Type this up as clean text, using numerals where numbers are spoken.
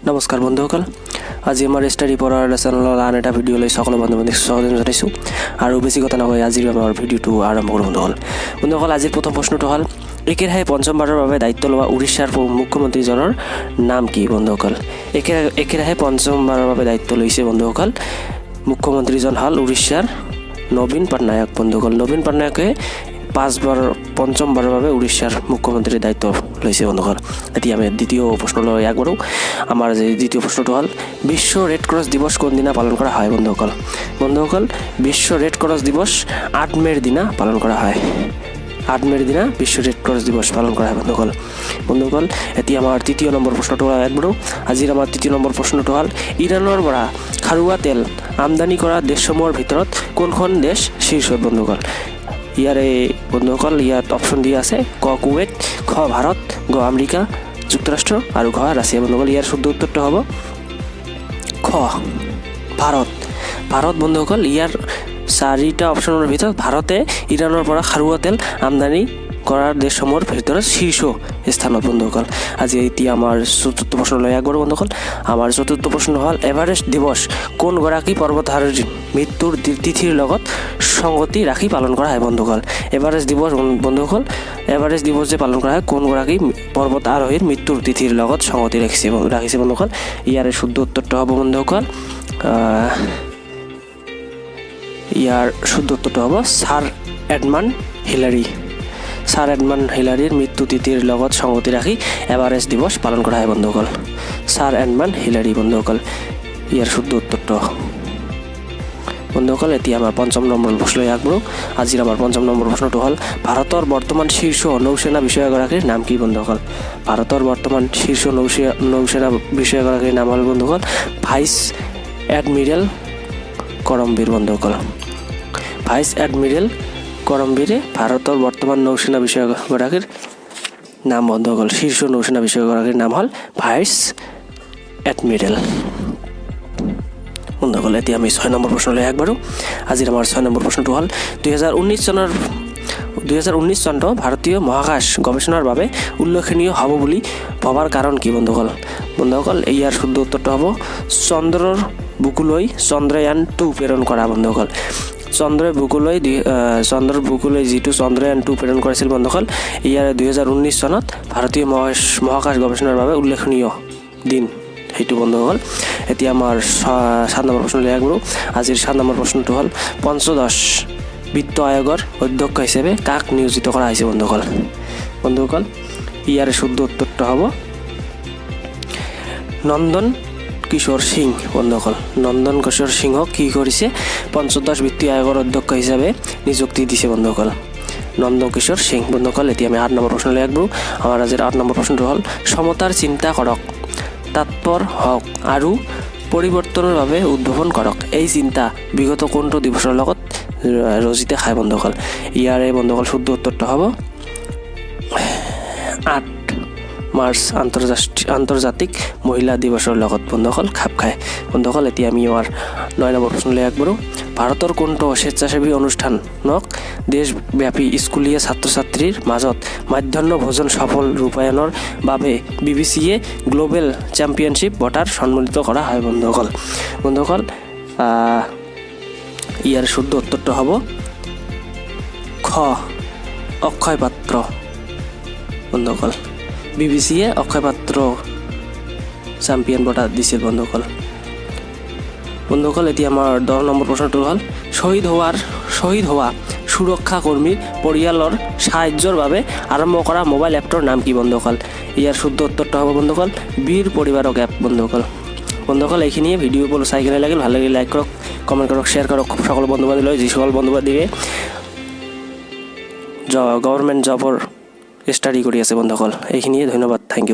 নমস্কাৰ বন্ধুসকল, আজি আমাৰ ষ্টাডি পঢ়াৰ চেনেলৰ আন এটা ভিডিঅ'লৈ সকলো বন্ধু-বান্ধৱীক স্বাগতম জনাইছোঁ। আৰু বেছি কথা নকয় আজিৰ আমাৰ ভিডিঅ'টো আৰম্ভ কৰোঁ। বন্ধুসকল, আজিৰ প্ৰথম প্ৰশ্নটো হ'ল একেৰাহে পঞ্চমবাৰৰ বাবে দায়িত্ব লোৱা উৰিষ্যাৰ মুখ্যমন্ত্ৰীজনৰ নাম কি? বন্ধুসকল, একেৰাহে পঞ্চমবাৰৰ বাবে দায়িত্ব লৈছে বন্ধুসকল, মুখ্যমন্ত্ৰীজন হ'ল উৰিষ্যাৰ নবীন পটনায়ক। বন্ধুসকল, নবীন পটনায়কে পঞ্চমবাৰৰ বাবে উৰিষ্যাৰ মুখ্যমন্ত্ৰীৰ দায়িত্ব লৈছে। বন্ধুসকল, এতিয়া আমি দ্বিতীয় প্ৰশ্নলৈ আগবাঢ়োঁ। আমাৰ যে দ্বিতীয় প্ৰশ্নটো হ'ল বিশ্ব ৰেড ক্ৰছ দিৱস কোনদিনা পালন কৰা হয়? বন্ধুসকল, বিশ্ব ৰেড ক্ৰছ দিৱস 8 মে'ৰ দিনা পালন কৰা হয়। 8 মে'ৰ দিনা বিশ্ব ৰেড ক্ৰছ দিৱস পালন কৰা হয়। বন্ধুসকল, এতিয়া আমাৰ তৃতীয় নম্বৰ প্ৰশ্নটো আগবাঢ়োঁ। আজিৰ আমাৰ তৃতীয় নম্বৰ প্ৰশ্নটো হ'ল ইৰাণৰ পৰা খাৰুৱা তেল আমদানি কৰা দেশসমূহৰ ভিতৰত কোনখন দেশ শীৰ্ষত? বন্ধুসকল, ইয়াত অপশ্যন দিয়া আছে ক কুৱেইট, খ ভাৰত, গ আমেৰিকা যুক্তৰাষ্ট্ৰ আৰু ঘ ৰাছিয়া। বন্ধুসকল, ইয়াৰ শুদ্ধ উত্তৰটো হ'ব খ ভাৰত। বন্ধুসকল, ইয়াৰ 4টা অপশ্যনৰ ভিতৰত ভাৰতে ইৰাণৰ পৰা খাৰুৱা তেল আমদানি কৰাৰ দেশসমূহৰ ভিতৰত শীৰ্ষ স্থানত। বন্ধুসকল, এতিয়া আমাৰ চতুৰ্থ প্ৰশ্নলৈ আগবাঢ়োঁ। বন্ধুসকল, আমাৰ চতুৰ্থ প্ৰশ্ন হ'ল এভাৰেষ্ট দিৱস কোনগৰাকী পৰ্বতাৰোহীৰ মৃত্যুৰ তিথিৰ লগত সংগতি ৰাখি পালন কৰা হয়? বন্ধুসকল, এভাৰেষ্ট দিৱস যে পালন কৰা হয় কোনগৰাকী পৰ্বত আৰোহীৰ মৃত্যুৰ তিথিৰ লগত সংগতি ৰাখিছে? বন্ধুসকল, ইয়াৰে শুদ্ধ উত্তৰটো হ'ব বন্ধুসকল ছাৰ এডমাণ্ড হিলাৰীৰ মৃত্যু তিথিৰ লগত সংগতি ৰাখি এভাৰেষ্ট দিৱস পালন কৰা হয়। বন্ধুসকল, ছাৰ এডমাণ্ড হিলাৰী। বন্ধুসকল, ইয়াৰ শুদ্ধ উত্তৰটো। বন্ধুসকল, এতিয়া আমাৰ পঞ্চম নম্বৰ প্ৰশ্নলৈ আগবাঢ়োঁ। আজিৰ আমাৰ পঞ্চম নম্বৰ প্ৰশ্নটো হ'ল ভাৰতৰ বৰ্তমান শীৰ্ষ নৌসেনা বিষয়াগৰাকীৰ নাম কি? বন্ধুসকল, ভাৰতৰ বৰ্তমান শীৰ্ষ নৌসেনা বিষয়াগৰাকীৰ নাম হ'ল বন্ধুসকল ভাইচ এডমিৰেল কৰমবীৰ। বন্ধুসকল, ভাইচ এডমিৰেল কৰমবীৰে ভাৰতৰ বৰ্তমান নৌসেনা বিষয়াগৰাকীৰ নাম। বন্ধুসকল, শীৰ্ষ নৌসেনা বিষয়াগৰাকীৰ নাম হ'ল ভাইচ এডমিৰেল। বন্ধুসকল, এতিয়া আমি 6 নম্বৰ প্ৰশ্নলৈ আগবাঢ়োঁ। আজিৰ আমাৰ 6 নম্বৰ প্ৰশ্নটো হ'ল 2019 চনটো ভাৰতীয় মহাকাশ গৱেষণাৰ বাবে উল্লেখনীয় হ'ব বুলি ভবাৰ কাৰণ কি? বন্ধুসকল, ইয়াৰ শুদ্ধ উত্তৰটো হ'ব চন্দ্ৰৰ বুকুলৈ চন্দ্ৰয়ান 2 প্ৰেৰণ কৰা। বন্ধুসকল, চন্দ্ৰৰ বুকুলৈ যিটো চন্দ্ৰয়ান 2 প্ৰেৰণ কৰিছিল বন্ধুসকল, ইয়াৰ 2019 চনত ভাৰতীয় মহাকাশ গৱেষণাৰ বাবে উল্লেখনীয় দিন সেইটো। বন্ধুসকল, এতিয়া আমাৰ 7 নম্বৰ প্ৰশ্নলৈ আগবাঢ়োঁ। আজিৰ 7 নম্বৰ প্ৰশ্নটো হ'ল পঞ্চদশ বিত্ত আয়োগৰ অধ্যক্ষ হিচাপে কাক নিয়োজিত কৰা হৈছে? বন্ধুসকল, ইয়াৰ শুদ্ধ উত্তৰটো হ'ব নন্দন কিশোৰ সিং। বন্ধুসকল, নন্দন কিশোৰ সিংহক কি কৰিছে পঞ্চদশ বিত্ত আয়োগৰ অধ্যক্ষ হিচাপে নিযুক্তি দিছে? বন্ধুসকল, নন্দন কিশোৰ সিং। বন্ধুসকল, এতিয়া আমি 8 নম্বৰ প্ৰশ্নলৈ আগবাঢ়োঁ। আমাৰ আজিৰ 8 নম্বৰ প্ৰশ্নটো হ'ল সমতাৰ চিন্তা কৰক, তাৎপৰ হওক আৰু পৰিৱৰ্তনৰ বাবে উদ্ভাৱন কৰক। এই চিন্তা বিগত কোনটো দিৱসৰ লগত ৰজিতে খায়? বন্ধুসকল, ইয়াৰে শুদ্ধ উত্তৰটো হ'ব 8 মাৰ্চ আন্তৰ্জাতিক মহিলা দিৱসৰ লগত বন্ধুসকল খাপ খায়। বন্ধুসকল, এতিয়া আমি আমাৰ 9 নম্বৰ প্ৰশ্নলৈ আগবাঢ়োঁ। ভাৰতৰ কোনটো স্বেচ্ছাসেৱী অনুষ্ঠানক দেশব্যাপী স্কুলীয়া ছাত্ৰ ছাত্ৰীৰ মাজত মধ্যাহ্ন ভোজন সফল ৰূপায়ণৰ বাবে BBC-য়ে গ্লোবেল চেম্পিয়নশ্বিপ বঁটাৰ সন্মানিত কৰা হয়? বন্ধুসকল, ইয়াৰ শুদ্ধ উত্তৰটো হ'ব খ অক্ষয় পাত্ৰ। বন্ধুসকল, BBC-য়ে অক্ষয় পাত্ৰ চেম্পিয়ন বঁটা দিছিল। বন্ধুসকল, এতিয়া আমাৰ 10 নম্বৰ প্ৰশ্নটো হ'ল শ্বহীদ হোৱা সুৰক্ষা কৰ্মীৰ পৰিয়ালৰ সাহায্যৰ বাবে আৰম্ভ কৰা মোবাইল এপটোৰ নাম কি? বন্ধুসকল, ইয়াৰ শুদ্ধ উত্তৰটো হ'ব বন্ধুসকল বীৰ পৰিবাৰক এপ। বন্ধুসকল, এইখিনিয়ে ভিডিঅ' চাই কিনে লাগিল, ভাল লাগিলে লাইক কৰক, কমেণ্ট কৰক, শ্বেয়াৰ কৰক সকলো বন্ধু-বান্ধৱীলৈ। যিসকল বন্ধু-বান্ধৱীয়ে গভৰ্ণমেণ্ট জবৰ ষ্টাডি কৰি আছে বন্ধুসকল, এইখিনিয়ে। ধন্যবাদ, থেংক ইউ।